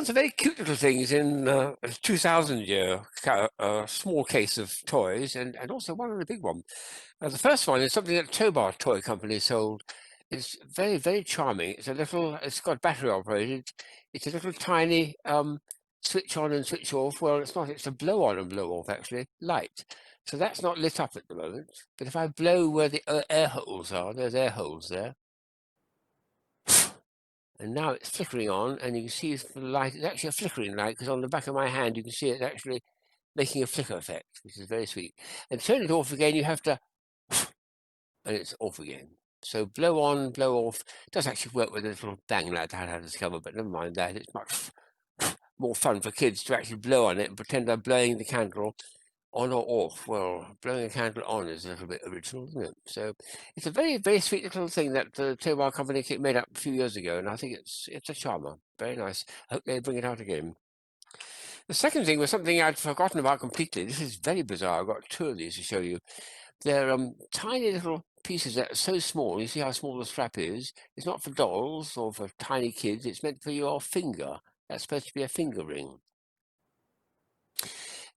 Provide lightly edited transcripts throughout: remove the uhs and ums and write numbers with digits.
found some very cute little things in a 2000 year small case of toys, and also one of the big one. The first one is something that Tobar Toy Company sold. It's very, very charming. It's got battery operated. It's a little tiny switch on and switch off. Well, it's not, it's a blow on and blow off actually, light. So that's not lit up at the moment. But if I blow where the air holes are, there's air holes there. And now it's flickering on, and you can see the light. It's actually a flickering light because on the back of my hand you can see it's actually making a flicker effect, which is very sweet. And turn it off again, you have to, and it's off again. So blow on, blow off. It does actually work with a little bang light I had to discover, but never mind that. It's much more fun for kids to actually blow on it and pretend they're blowing the candle on or off. Well, blowing a candle on is a little bit original, isn't it? So it's a very, very sweet little thing that the Tobal Company made up a few years ago, and I think it's a charmer. Very nice. I hope they bring it out again. The second thing was something I'd forgotten about completely. This is very bizarre. I've got two of these to show you. They're tiny little pieces that are so small. You see how small the strap is? It's not for dolls or for tiny kids. It's meant for your finger. That's supposed to be a finger ring.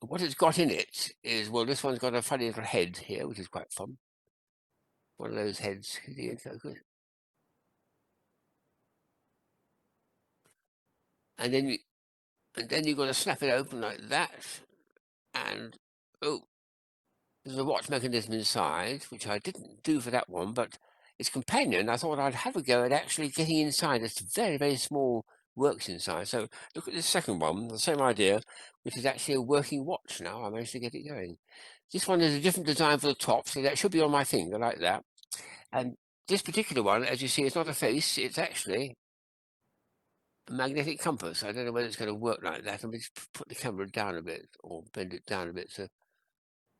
What it's got in it is, well, this one's got a funny little head here, which is quite fun. One of those heads. And then you've got to snap it open like that. And oh, there's a watch mechanism inside, which I didn't do for that one, but its companion, I thought I'd have a go at actually getting inside. It's very, very small works inside. So look at this second one, the same idea, which is actually a working watch now. I managed to get it going. This one is a different design for the top, so that should be on my finger like that. And this particular one, as you see, it's not a face, it's actually a magnetic compass. I don't know whether it's going to work like that. Let me just put the camera down a bit or bend it down a bit to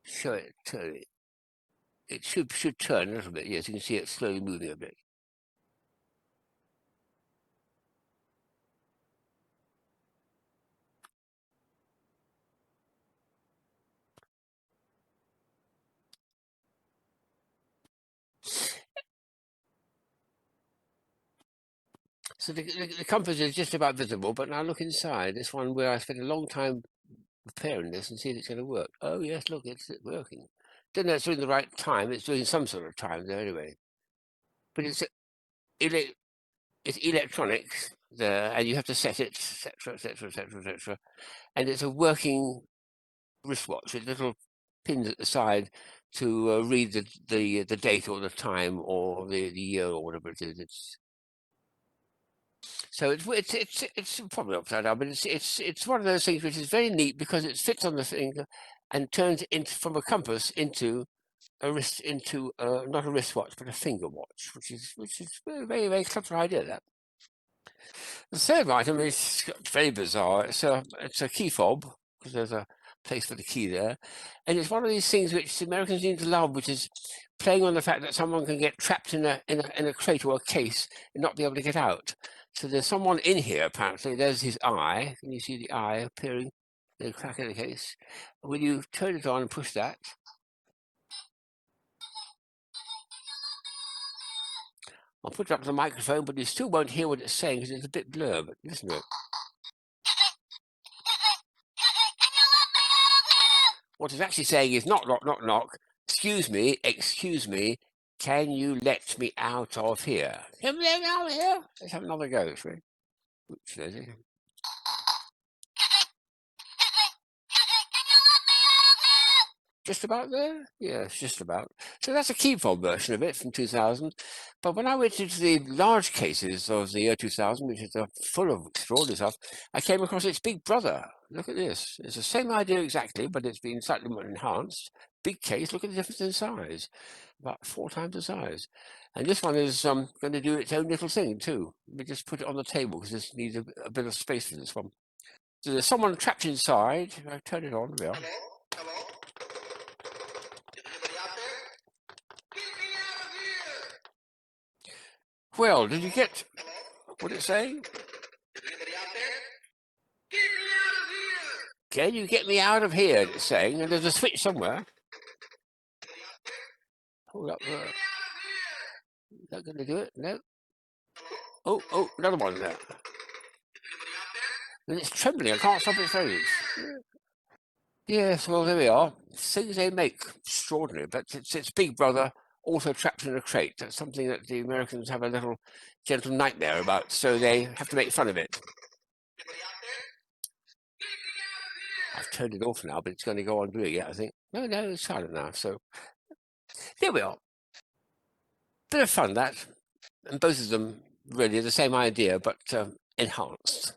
show it, turn it. It should turn a little bit. Yes, you can see it slowly moving a bit. So the compass is just about visible, but now look inside. This one where I spent a long time preparing this and see if it's going to work. Oh yes, look, it's working. Don't know it's doing the right time. It's doing some sort of time there anyway. But it's electronics there, and you have to set it, etc., etc., etc., etc. And it's a working wristwatch with little pins at the side to read the date or the time or the year or whatever it is. It's probably upside down, but it's one of those things which is very neat because it fits on the finger and turns into from a compass into a wrist not a wristwatch but a finger watch, which is very, very, very clever idea. That the third item is very bizarre. It's a key fob because there's a place for the key there, and it's one of these things which Americans seem to love, which is playing on the fact that someone can get trapped in a crate or a case and not be able to get out. So there's someone in here apparently. There's his eye. Can you see the eye appearing in the crack in the case? When you turn it on and push that, I'll put it up to the microphone, but you still won't hear what it's saying because it's a bit blurred. But listen to it. What it's actually saying is knock, knock, knock, knock. Excuse me. Can you let me out of here? Can you let me out of here? Let's have another go, shall we? Oops, there's it. Just about there? Yes, just about. So that's a key fob version of it from 2000. But when I went into the large cases of the year 2000, which is full of extraordinary stuff, I came across its big brother. Look at this. It's the same idea exactly, but it's been slightly more enhanced. Big case, look at the difference in size. About 4 times the size. And this one is going to do its own little thing too. Let me just put it on the table because this needs a bit of space for this one. So there's someone trapped inside. I turn it on. There we are. Hello? Well, did you get what it's saying? Can you get me out of here? It's saying, and there's a switch somewhere. Hold up there. Is that going to do it? No. Oh, another one there. and it's trembling. I can't stop its phrase. Yes, well, there we are. Things they make extraordinary, but it's Big Brother also trapped in a crate. That's something that the Americans have a little gentle nightmare about, so they have to make fun of it. I've turned it off now, but it's going to go on doing it, I think. No, it's silent now. So there we are. Bit of fun, that. And both of them really the same idea, but enhanced.